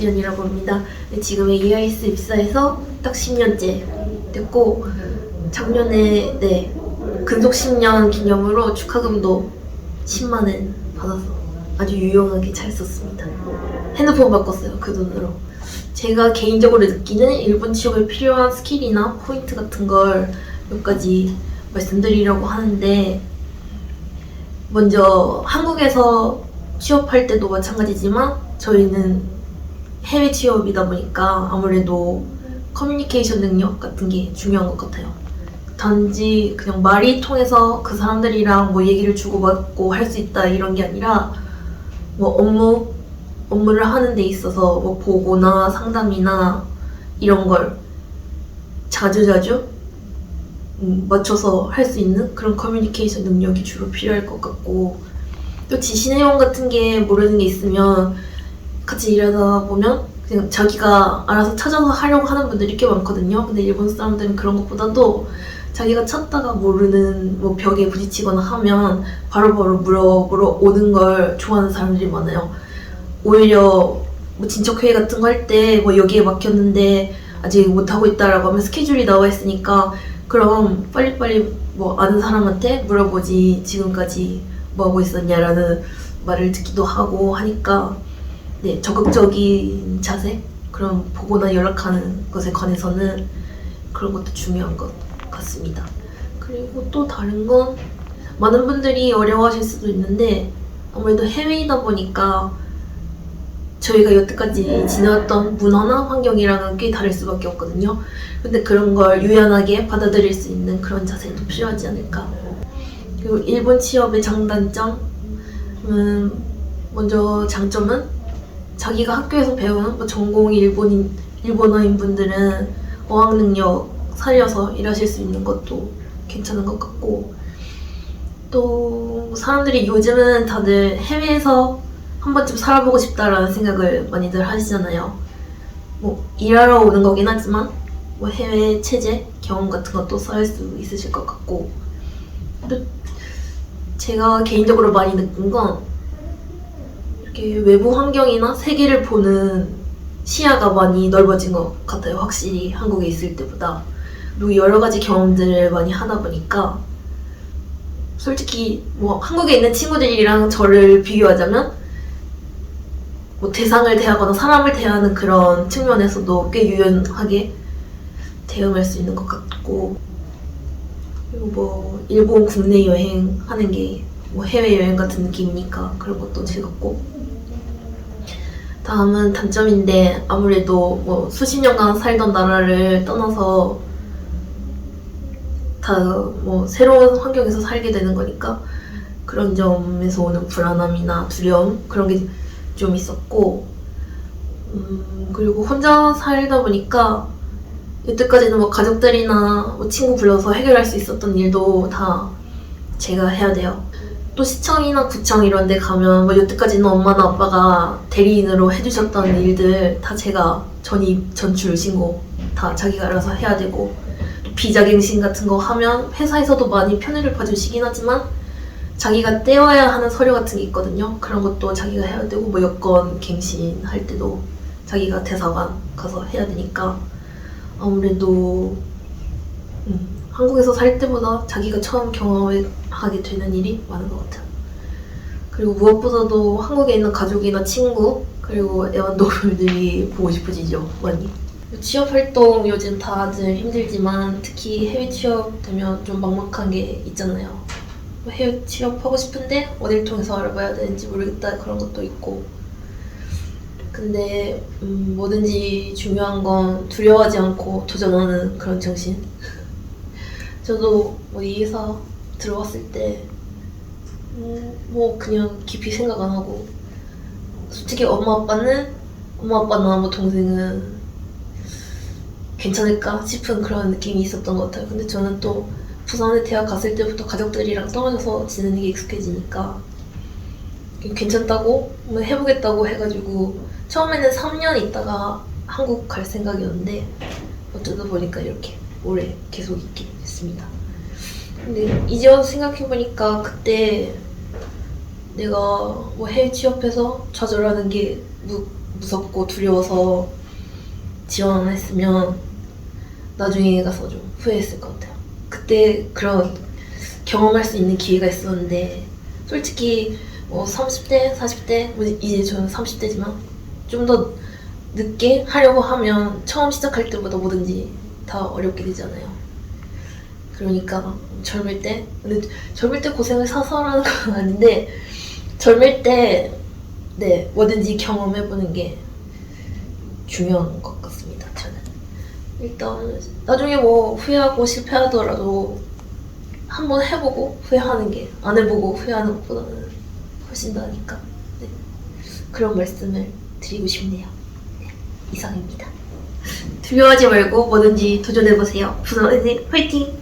박지연이라고 합니다. 지금 AIS 입사해서 딱 10년째 됐고, 작년에 근속 10년 기념으로 축하금도 10만 원 받아서 아주 유용하게 잘 썼습니다. 핸드폰 바꿨어요, 그 돈으로. 제가 개인적으로 느끼는 일본 취업에 필요한 스킬이나 포인트 같은 걸 몇 가지 말씀드리려고 하는데, 먼저 한국에서 취업할 때도 마찬가지지만 저희는 해외 취업이다 보니까 아무래도 커뮤니케이션 능력 같은 게 중요한 것 같아요. 단지 그냥 말이 통해서 그 사람들이랑 뭐 얘기를 주고받고 할 수 있다 이런 게 아니라, 뭐 업무를 하는 데 있어서 뭐 보고나 상담이나 이런 걸 자주자주 맞춰서 할 수 있는 그런 커뮤니케이션 능력이 주로 필요할 것 같고, 또 지시 내용 같은 게 모르는 게 있으면 같이 일하다 보면 그냥 자기가 알아서 찾아서 하려고 하는 분들이 꽤 많거든요. 근데 일본 사람들은 그런 것보다도 자기가 찾다가 모르는 뭐 벽에 부딪히거나 하면 바로바로 물어보러 오는 걸 좋아하는 사람들이 많아요. 오히려 뭐 진척회의 같은 거 할 때 뭐 여기에 막혔는데 아직 못하고 있다라고 하면 스케줄이 나와 있으니까 그럼 빨리빨리 뭐 아는 사람한테 물어보지 지금까지 뭐 하고 있었냐라는 말을 듣기도 하고 하니까, 적극적인 자세? 그런 보거나 연락하는 것에 관해서는 그런 것도 중요한 것 같습니다. 그리고 또 다른 건, 많은 분들이 어려워하실 수도 있는데 아무래도 해외이다 보니까 저희가 여태까지 지내왔던 문화나 환경이랑은 꽤 다를 수밖에 없거든요. 근데 그런 걸 유연하게 받아들일 수 있는 그런 자세도 필요하지 않을까. 그리고 일본 취업의 장단점은, 먼저 장점은 자기가 학교에서 배우는 뭐 전공이 일본어인 분들은 어학 능력 살려서 일하실 수 있는 것도 괜찮은 것 같고, 또 사람들이 요즘은 다들 해외에서 한 번쯤 살아보고 싶다라는 생각을 많이들 하시잖아요. 뭐 일하러 오는 거긴 하지만 뭐 해외 체제 경험 같은 것도 쌓일 수 있으실 것 같고, 또 제가 개인적으로 많이 느낀 건 이렇게 외부 환경이나 세계를 보는 시야가 많이 넓어진 것 같아요. 확실히 한국에 있을 때보다. 그리고 여러 가지 경험들을 많이 하다 보니까, 솔직히 뭐 한국에 있는 친구들이랑 저를 비교하자면 뭐 대상을 대하거나 사람을 대하는 그런 측면에서도 꽤 유연하게 대응할 수 있는 것 같고, 그리고 뭐 일본 국내 여행 하는 게 뭐 해외 여행 같은 느낌이니까 그런 것도 즐겁고, 다음은 단점인데, 아무래도 뭐 수십 년간 살던 나라를 떠나서 다 뭐 새로운 환경에서 살게 되는 거니까 그런 점에서 오는 불안함이나 두려움, 그런 게 좀 있었고, 그리고 혼자 살다 보니까 여태까지는 뭐 가족들이나 뭐 친구 불러서 해결할 수 있었던 일도 다 제가 해야 돼요. 또 시청이나 구청 이런 데 가면 뭐 여태까지는 엄마나 아빠가 대리인으로 해주셨던 일들 다 제가 전입, 전출, 신고 다 자기가 알아서 해야 되고, 또 비자갱신 같은 거 하면 회사에서도 많이 편의를 봐주시긴 하지만 자기가 떼와야 하는 서류 같은 게 있거든요. 그런 것도 자기가 해야 되고, 뭐 여권 갱신 할 때도 자기가 대사관 가서 해야 되니까 아무래도 한국에서 살 때보다 자기가 처음 경험하게 되는 일이 많은 것 같아요. 그리고 무엇보다도 한국에 있는 가족이나 친구, 그리고 애완동물들이 보고 싶어지죠, 많이. 취업활동 요즘 다들 힘들지만 특히 해외 취업 되면 좀 막막한 게 있잖아요. 해외 취업하고 싶은데 어딜 통해서 알아봐야 되는지 모르겠다, 그런 것도 있고. 근데 뭐든지 중요한 건 두려워하지 않고 도전하는 그런 정신. 저도 뭐 이 회사 들어왔을 때 뭐 그냥 깊이 생각 안 하고, 솔직히 엄마 아빠나 뭐 동생은 괜찮을까 싶은 그런 느낌이 있었던 것 같아요. 근데 저는 또 부산에 대학 갔을 때부터 가족들이랑 떨어져서 지내는 게 익숙해지니까 괜찮다고 뭐 해보겠다고 해가지고 처음에는 3년 있다가 한국 갈 생각이었는데 어쩌다 보니까 이렇게 오래 계속 있게 됐습니다. 근데 이제 와서 생각해보니까 그때 내가 뭐 해외 취업해서 좌절하는 게 무섭고 두려워서 지원 안 했으면 나중에 가서 좀 후회했을 것 같아요. 그때 그런 경험할 수 있는 기회가 있었는데 솔직히 뭐 30대, 40대, 뭐 이제 저는 30대지만 좀 더 늦게 하려고 하면 처음 시작할 때보다 뭐든지 다 어렵게 되잖아요. 그러니까 젊을 때, 근데 젊을 때 고생을 사서 하는 건 아닌데 젊을 때 네, 뭐든지 경험해보는 게 중요한 것 같습니다. 저는 일단 나중에 뭐 후회하고 실패하더라도 한번 해보고 후회하는 게 안 해보고 후회하는 것보다는 훨씬 나으니까 네. 그런 말씀을 드리고 싶네요. 네, 이상입니다. 두려워하지 말고 뭐든지 도전해보세요. 부산은행 화이팅!